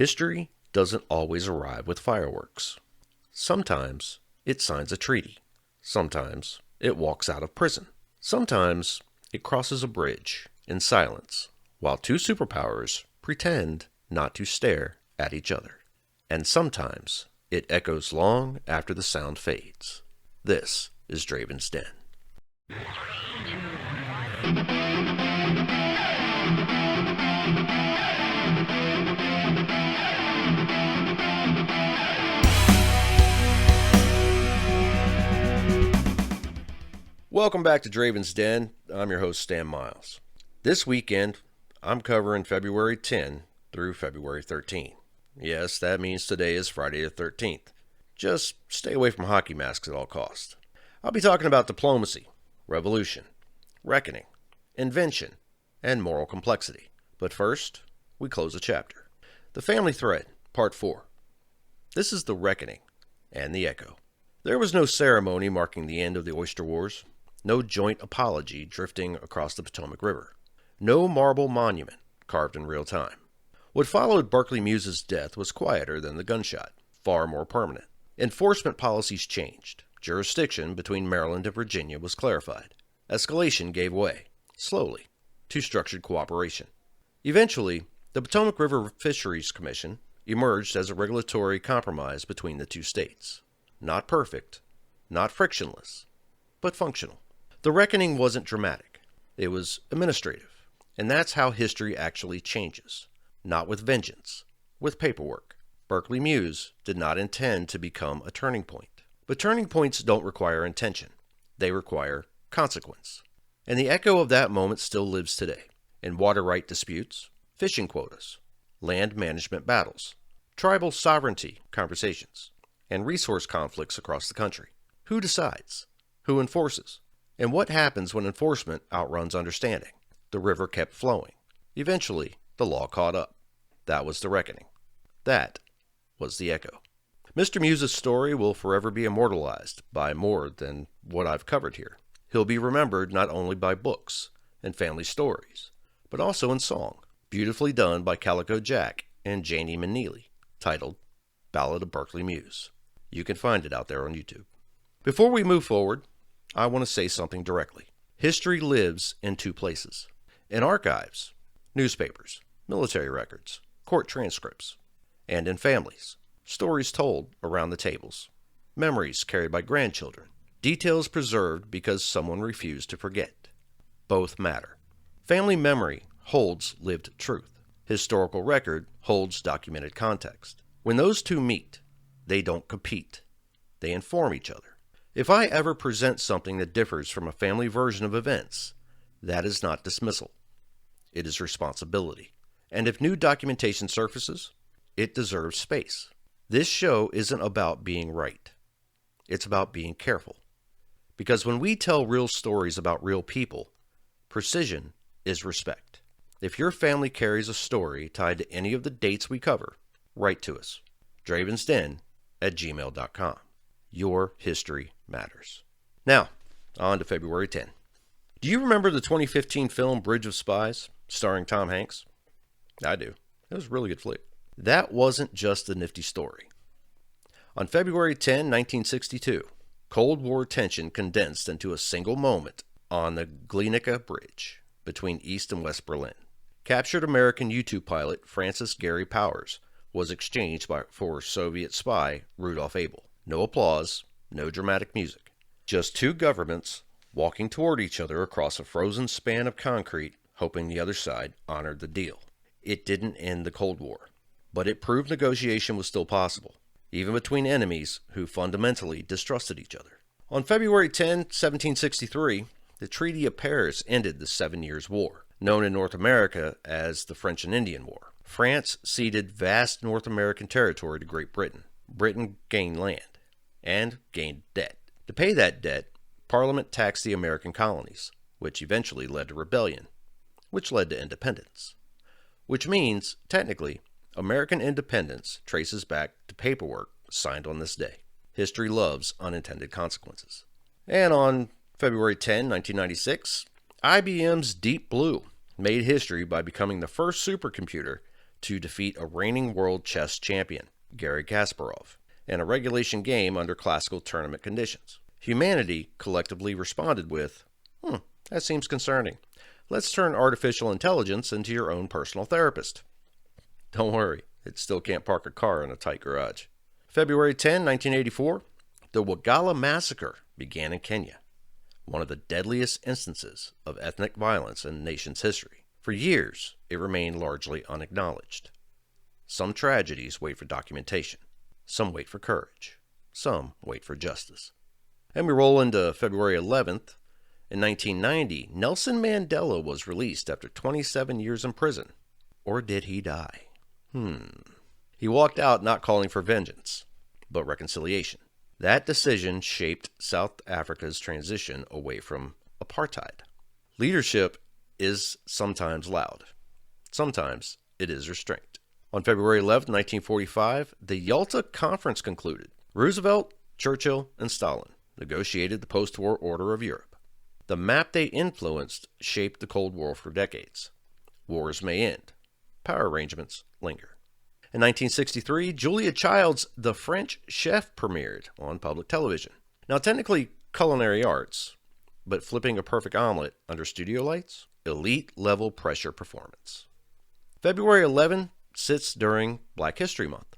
History doesn't always arrive with fireworks. Sometimes it signs a treaty. Sometimes it walks out of prison. Sometimes it crosses a bridge in silence while two superpowers pretend not to stare at each other. And sometimes it echoes long after the sound fades. This is Dravin's Den. Welcome back to Dravin's Den. I'm your host, Stan Miles. This weekend, I'm covering February 10 through February 13. Yes, that means today is Friday the 13th. Just stay away from hockey masks at all costs. I'll be talking about diplomacy, revolution, reckoning, invention, and moral complexity. But first, we close a chapter. The Family Thread, Part 4. This is the reckoning and the echo. There was no ceremony marking the end of the Oyster Wars. No joint apology drifting across the Potomac River. No marble monument carved in real time. What followed Berkeley Muse's death was quieter than the gunshot, far more permanent. Enforcement policies changed. Jurisdiction between Maryland and Virginia was clarified. Escalation gave way, slowly, to structured cooperation. Eventually, the Potomac River Fisheries Commission emerged as a regulatory compromise between the two states. Not perfect, not frictionless, but functional. The reckoning wasn't dramatic. It was administrative. And that's how history actually changes. Not with vengeance, with paperwork. Berkeley Muse did not intend to become a turning point. But turning points don't require intention. They require consequence. And the echo of that moment still lives today. In water right disputes, fishing quotas, land management battles, tribal sovereignty conversations, and resource conflicts across the country. Who decides? Who enforces? And what happens when enforcement outruns understanding? The river kept flowing. Eventually, the law caught up. That was the reckoning. That was the echo. Mr. Muse's story will forever be immortalized by more than what I've covered here. He'll be remembered not only by books and family stories, but also in song, beautifully done by Calico Jack and Janie McNeely, titled Ballad of Berkeley Muse. You can find it out there on YouTube. Before we move forward, I want to say something directly. History lives in two places. In archives, newspapers, military records, court transcripts, and in families. Stories told around the tables. Memories carried by grandchildren. Details preserved because someone refused to forget. Both matter. Family memory holds lived truth. Historical record holds documented context. When those two meet, they don't compete. They inform each other. If I ever present something that differs from a family version of events, that is not dismissal. It is responsibility. And if new documentation surfaces, it deserves space. This show isn't about being right. It's about being careful. Because when we tell real stories about real people, precision is respect. If your family carries a story tied to any of the dates we cover, write to us. dravinsden@gmail.com. Your history matters. Now, on to February 10. Do you remember the 2015 film Bridge of Spies, starring Tom Hanks? I do. It was a really good flick. That wasn't just a nifty story. On February 10, 1962, Cold War tension condensed into a single moment on the Glienicke Bridge between East and West Berlin. Captured American U-2 pilot Francis Gary Powers was exchanged for Soviet spy Rudolf Abel. No applause, no dramatic music. Just two governments walking toward each other across a frozen span of concrete, hoping the other side honored the deal. It didn't end the Cold War, but it proved negotiation was still possible, even between enemies who fundamentally distrusted each other. On February 10, 1763, the Treaty of Paris ended the 7 Years' War, known in North America as the French and Indian War. France ceded vast North American territory to Great Britain. Britain gained land and gained debt. To pay that debt, Parliament taxed the American colonies, which eventually led to rebellion, which led to independence. Which means, technically, American independence traces back to paperwork signed on this day. History loves unintended consequences. And on February 10, 1996, IBM's Deep Blue made history by becoming the first supercomputer to defeat a reigning world chess champion, Garry Kasparov, in a regulation game under classical tournament conditions. Humanity collectively responded with, that seems concerning. Let's turn artificial intelligence into your own personal therapist. Don't worry, it still can't park a car in a tight garage. February 10, 1984, the Wagala Massacre began in Kenya, one of the deadliest instances of ethnic violence in the nation's history. For years, it remained largely unacknowledged. Some tragedies wait for documentation. Some wait for courage. Some wait for justice. And we roll into February 11th. In 1990, Nelson Mandela was released after 27 years in prison. Or did he die? He walked out not calling for vengeance, but reconciliation. That decision shaped South Africa's transition away from apartheid. Leadership is sometimes loud. Sometimes it is restrained. On February 11, 1945, the Yalta Conference concluded. Roosevelt, Churchill, and Stalin negotiated the post-war order of Europe. The map they influenced shaped the Cold War for decades. Wars may end. Power arrangements linger. In 1963, Julia Child's The French Chef premiered on public television. Now, technically culinary arts, but flipping a perfect omelet under studio lights, elite-level pressure performance. February 11 sits during Black History Month,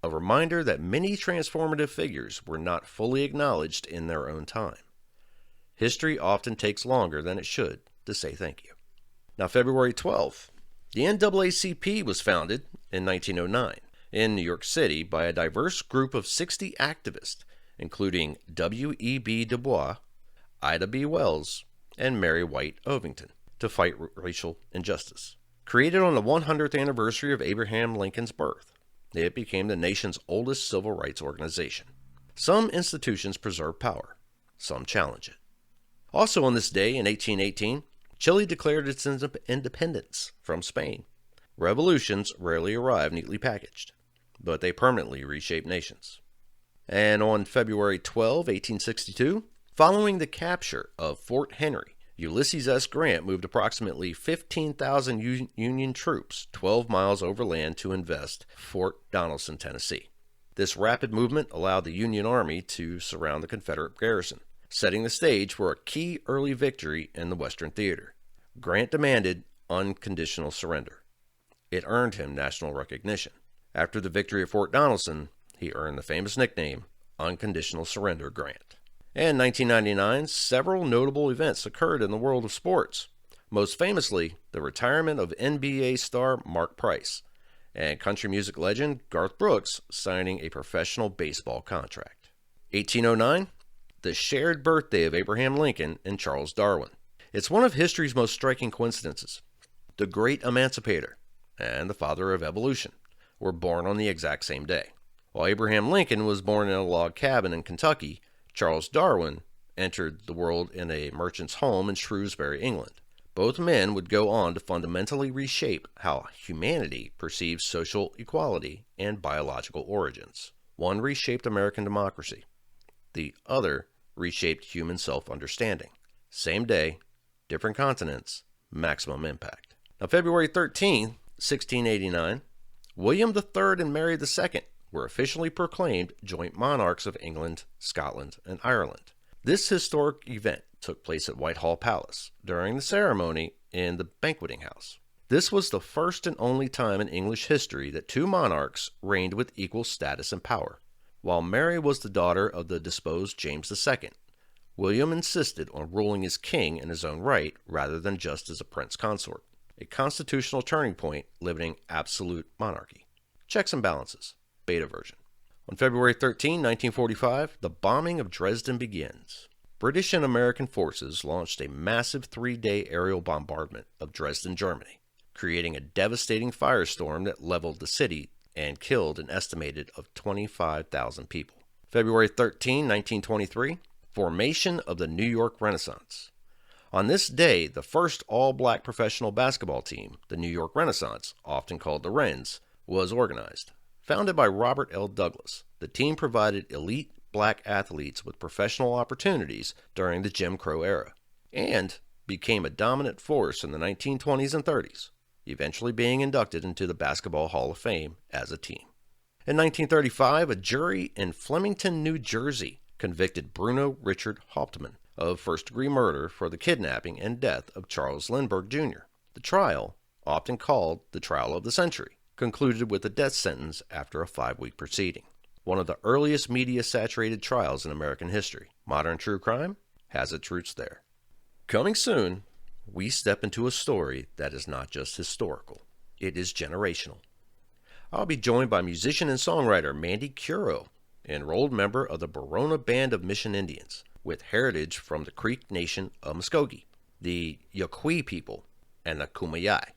a reminder that many transformative figures were not fully acknowledged in their own time. History often takes longer than it should to say thank you. Now, February 12th, the NAACP was founded in 1909 in New York City by a diverse group of 60 activists, including W.E.B. Du Bois, Ida B. Wells, and Mary White Ovington, to fight racial injustice. Created on the 100th anniversary of Abraham Lincoln's birth, it became the nation's oldest civil rights organization. Some institutions preserve power, some challenge it. Also on this day in 1818, Chile declared its independence from Spain. Revolutions rarely arrive neatly packaged, but they permanently reshape nations. And on February 12, 1862, following the capture of Fort Henry, Ulysses S. Grant moved approximately 15,000 Union troops 12 miles overland to invest Fort Donelson, Tennessee. This rapid movement allowed the Union Army to surround the Confederate garrison, setting the stage for a key early victory in the Western Theater. Grant demanded unconditional surrender. It earned him national recognition. After the victory at Fort Donelson, he earned the famous nickname, Unconditional Surrender Grant. In 1999, several notable events occurred in the world of sports, most famously the retirement of NBA star Mark Price and country music legend Garth Brooks signing a professional baseball contract. 1809, the shared birthday of Abraham Lincoln and Charles Darwin. It's one of history's most striking coincidences. The great emancipator and the father of evolution were born on the exact same day. While Abraham Lincoln was born in a log cabin in Kentucky, Charles Darwin entered the world in a merchant's home in Shrewsbury, England. Both men would go on to fundamentally reshape how humanity perceives social equality and biological origins. One reshaped American democracy. The other reshaped human self-understanding. Same day, different continents, maximum impact. Now, February 13, 1689, William III and Mary II were officially proclaimed joint monarchs of England, Scotland, and Ireland. This historic event took place at Whitehall Palace during the ceremony in the banqueting house. This was the first and only time in English history that two monarchs reigned with equal status and power. While Mary was the daughter of the deposed James II, William insisted on ruling as king in his own right rather than just as a prince consort, a constitutional turning point limiting absolute monarchy. Checks and balances, beta version. On February 13, 1945, the bombing of Dresden begins. British and American forces launched a massive 3-day aerial bombardment of Dresden, Germany, creating a devastating firestorm that leveled the city and killed an estimated of 25,000 people. February 13, 1923, formation of the New York Renaissance. On this day, the first all-black professional basketball team, the New York Renaissance, often called the Wrens, was organized. Founded by Robert L. Douglas, the team provided elite black athletes with professional opportunities during the Jim Crow era, and became a dominant force in the 1920s and 30s. eventually being inducted into the Basketball Hall of Fame as a team. In 1935, a jury in Flemington, New Jersey, convicted Bruno Richard Hauptmann of first-degree murder for the kidnapping and death of Charles Lindbergh, Jr. The trial, often called the trial of the century, concluded with a death sentence after a 5-week proceeding. One of the earliest media-saturated trials in American history. Modern true crime has its roots there. Coming soon, we step into a story that is not just historical, it is generational. I'll be joined by musician and songwriter Mandy Curo, enrolled member of the Borona Band of Mission Indians, with heritage from the Creek Nation of Muskogee, the Yaqui people, and the Kumeyaay.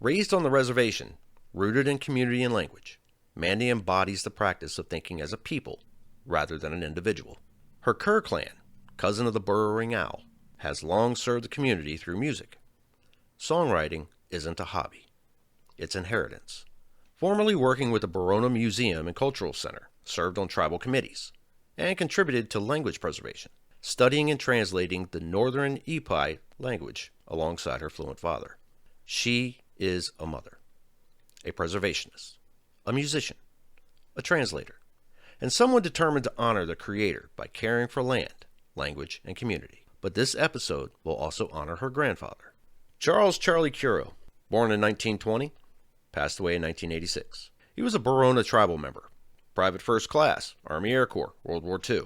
Raised on the reservation, rooted in community and language, Mandy embodies the practice of thinking as a people rather than an individual. Her Kerr clan, cousin of the burrowing owl, has long served the community through music. Songwriting isn't a hobby, it's inheritance. Formerly working with the Berkeley Museum and Cultural Center, served on tribal committees, and contributed to language preservation, studying and translating the Northern Ipai language alongside her fluent father. She is a mother, a preservationist, a musician, a translator, and someone determined to honor the Creator by caring for land, language, and community. But this episode will also honor her grandfather. Charles Charley Curo, born in 1920, passed away in 1986. He was a Borona tribal member, private first class, Army Air Corps, World War II.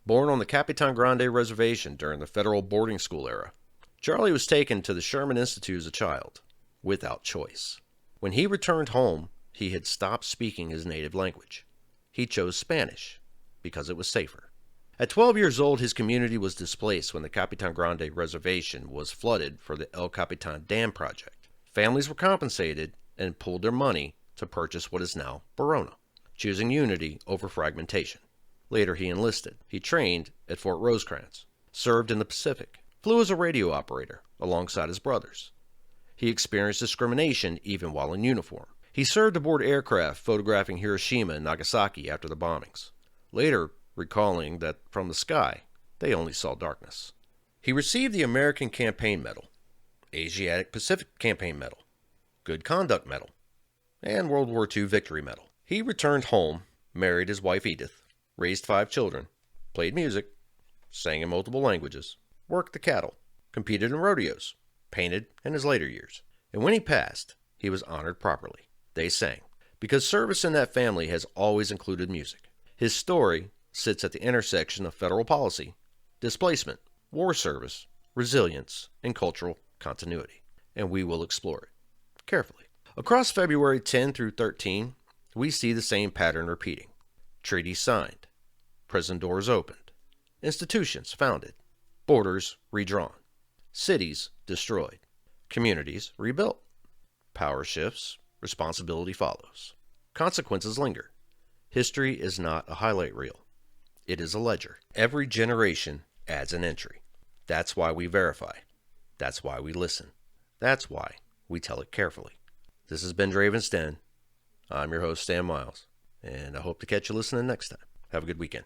Born on the Capitan Grande Reservation during the federal boarding school era, Charley was taken to the Sherman Institute as a child, without choice. When he returned home, he had stopped speaking his native language. He chose Spanish because it was safer. At 12 years old, his community was displaced when the Capitan Grande Reservation was flooded for the El Capitan Dam project. Families were compensated and pooled their money to purchase what is now Borona, choosing unity over fragmentation. Later he enlisted. He trained at Fort Rosecrans, served in the Pacific, flew as a radio operator alongside his brothers. He experienced discrimination even while in uniform. He served aboard aircraft photographing Hiroshima and Nagasaki after the bombings, later recalling that from the sky they only saw darkness. He received the American Campaign Medal, Asiatic Pacific Campaign Medal, Good Conduct Medal, and World War II Victory Medal. He returned home, married his wife Edith, raised 5 children, played music, sang in multiple languages, worked the cattle, competed in rodeos, painted in his later years. And when he passed, he was honored properly. They sang, because service in that family has always included music. His story sits at the intersection of federal policy, displacement, war service, resilience, and cultural continuity. And we will explore it carefully. Across February 10 through 13, we see the same pattern repeating. Treaties signed, prison doors opened, institutions founded, borders redrawn, cities destroyed, communities rebuilt. Power shifts, responsibility follows. Consequences linger. History is not a highlight reel. It is a ledger. Every generation adds an entry. That's why we verify. That's why we listen. That's why we tell it carefully. This has been Dravinsden. I'm your host, Stan Miles, and I hope to catch you listening next time. Have a good weekend.